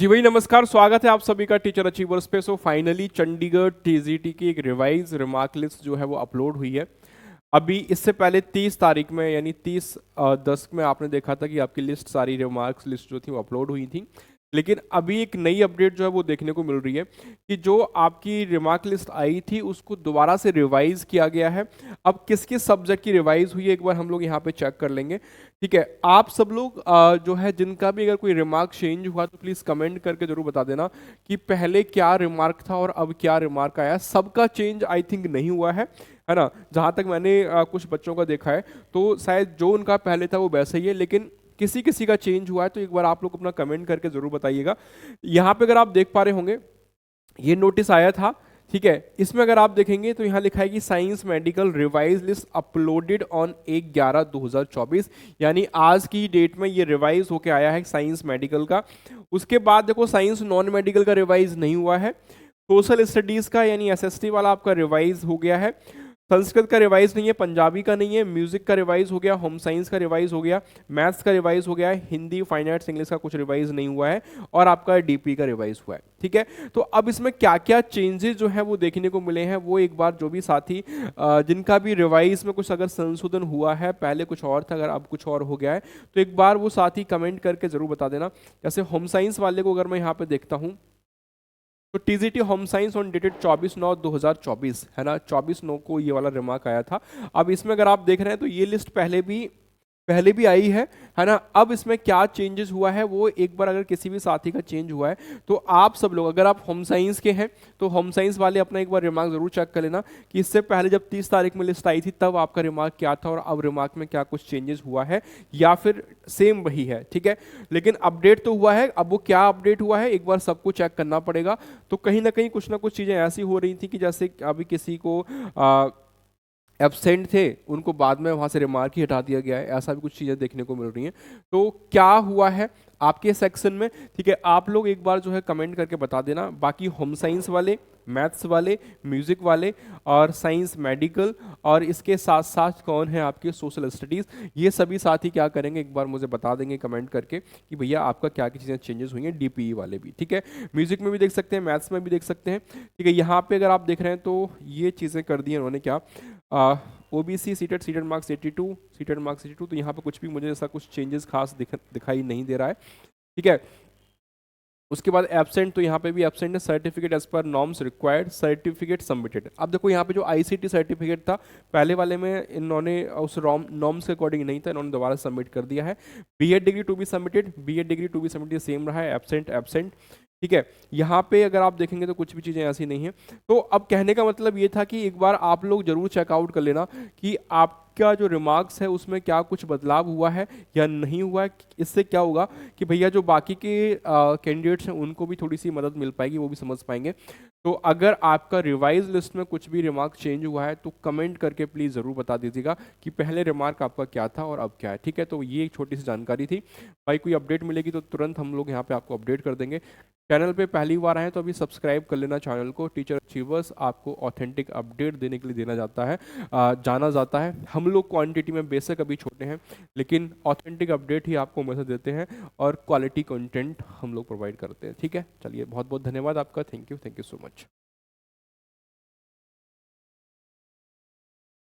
जी भाई नमस्कार, स्वागत है आप सभी का टीचर अचीवर्स पे। सो फाइनली चंडीगढ़ टीजीटी की एक रिवाइज रिमार्क लिस्ट जो है वो अपलोड हुई है। अभी इससे पहले 30 तारीख में यानी 30/10 में आपने देखा था कि आपकी लिस्ट सारी रिमार्क्स लिस्ट जो थी वो अपलोड हुई थी। लेकिन अभी एक नई अपडेट जो है वो देखने को मिल रही है कि जो आपकी रिमार्क लिस्ट आई थी उसको दोबारा से रिवाइज किया गया है। अब किस किस सब्जेक्ट की रिवाइज हुई है एक बार हम लोग यहाँ पे चेक कर लेंगे। ठीक है, आप सब लोग जो है जिनका भी अगर कोई रिमार्क चेंज हुआ तो प्लीज़ कमेंट करके जरूर बता देना कि पहले क्या रिमार्क था और अब क्या रिमार्क आया। सबका चेंज आई थिंक नहीं हुआ है ना। जहाँ तक मैंने कुछ बच्चों का देखा है तो शायद जो उनका पहले था वो वैसा ही है, लेकिन किसी किसी का चेंज हुआ है तो एक बार आप लोग अपना कमेंट करके जरूर बताइएगा। यहाँ पे अगर आप देख पा रहे होंगे ये नोटिस आया था। ठीक है, इसमें अगर आप देखेंगे तो यहाँ लिखा है कि science medical revise list uploaded on 1/11/2024, यानी आज की डेट में ये रिवाइज होके आया है साइंस मेडिकल का। उसके बाद देखो साइंस नॉन मेडिकल का रिवाइज नहीं हुआ है। सोशल स्टडीज का यानी एसएसटी वाला आपका रिवाइज हो गया है। संस्कृत का रिवाइज नहीं है, पंजाबी का नहीं है, म्यूजिक का रिवाइज हो गया, होम साइंस का रिवाइज हो गया, मैथ्स का रिवाइज हो गया है, हिंदी फाइन आर्ट्स इंग्लिश का कुछ रिवाइज नहीं हुआ है और आपका डीपी का रिवाइज हुआ है। ठीक है, तो अब इसमें क्या क्या चेंजेस जो है वो देखने को मिले हैं वो एक बार जो भी साथी जिनका भी रिवाइज में कुछ अगर संशोधन हुआ है, पहले कुछ और था अगर अब कुछ और हो गया है तो एक बार वो साथी कमेंट करके जरूर बता देना। जैसे होम साइंस वाले को अगर मैं यहाँ पे देखता हूँ तो TGT home science on dated 24/9/2024 है ना, 24/9 को ये वाला रिमार्क आया था। अब इसमें अगर आप देख रहे हैं तो ये लिस्ट पहले भी आई है ना। अब इसमें क्या चेंजेस हुआ है वो एक बार अगर किसी भी साथी का चेंज हुआ है तो आप सब लोग अगर आप होम साइंस के हैं तो होम साइंस वाले अपना एक बार रिमार्क जरूर चेक कर लेना कि इससे पहले जब 30 तारीख में लिस्ट आई थी तब आपका रिमार्क क्या था और अब रिमार्क में क्या कुछ चेंजेस हुआ है या फिर सेम वही है। ठीक है, लेकिन अपडेट तो हुआ है, अब वो क्या अपडेट हुआ है एक बार सबको चेक करना पड़ेगा। तो कहीं ना कुछ चीज़ें ऐसी हो रही थी कि जैसे अभी किसी को एब्सेंट थे उनको बाद में वहाँ से रिमार्क ही हटा दिया गया है, ऐसा भी कुछ चीज़ें देखने को मिल रही हैं। तो क्या हुआ है आपके सेक्शन में, ठीक है, आप लोग एक बार जो है कमेंट करके बता देना। बाकी होम साइंस वाले, मैथ्स वाले, म्यूजिक वाले और साइंस मेडिकल और इसके साथ साथ कौन है आपके सोशल स्टडीज़, ये सभी साथी क्या करेंगे एक बार मुझे बता देंगे कमेंट करके कि भैया आपका क्या क्या चीज़ें चेंजेस हुई हैं। डीपीई वाले भी, ठीक है, म्यूजिक में भी देख सकते हैं, मैथ्स में भी देख सकते हैं। ठीक है, यहाँ पे अगर आप देख रहे हैं तो ये चीज़ें कर दी हैं उन्होंने क्या, OBC seated seated marks 82, seated marks 82, तो यहाँ पे कुछ भी मुझे ऐसा कुछ चेंजेस खास दिखाई नहीं दे रहा है। ठीक है, उसके बाद एब्सेंट, तो यहाँ पे भी एब्सेंट है, certificate as per norms required, certificate submitted. अब देखो यहाँ पे जो आईसीटी सर्टिफिकेट था पहले वाले में इन्होंने उस नॉर्म्स के अकॉर्डिंग नहीं था, इन्होंने दोबारा सबमिट कर दिया है। B Ed degree to be submitted, B Ed degree to be submitted same रहा है, एब्सेंट एब्सेंट। ठीक है, यहाँ पे अगर आप देखेंगे तो कुछ भी चीज़ें ऐसी नहीं है। तो अब कहने का मतलब ये था कि एक बार आप लोग जरूर चेकआउट कर लेना कि आपका जो रिमार्क्स है उसमें क्या कुछ बदलाव हुआ है या नहीं हुआ है। इससे क्या होगा कि भैया जो बाकी के कैंडिडेट्स हैं उनको भी थोड़ी सी मदद मिल पाएगी, वो भी समझ पाएंगे। तो अगर आपका रिवाइज लिस्ट में कुछ भी रिमार्क चेंज हुआ है तो कमेंट करके प्लीज़ ज़रूर बता दीजिएगा कि पहले रिमार्क आपका क्या था और अब क्या है। ठीक है, तो ये एक छोटी सी जानकारी थी भाई, कोई अपडेट मिलेगी तो तुरंत हम लोग यहाँ पे आपको अपडेट कर देंगे। चैनल पे पहली बार आए तो अभी सब्सक्राइब कर लेना चैनल को। टीचर अचीवर्स आपको ऑथेंटिक अपडेट देने के लिए जाना जाता है। हम लोग क्वांटिटी में बेशक अभी छोटे हैं लेकिन ऑथेंटिक अपडेट ही आपको हमेशा देते हैं और क्वालिटी कंटेंट हम लोग प्रोवाइड करते हैं। ठीक है, चलिए बहुत बहुत धन्यवाद आपका, थैंक यू सो मच।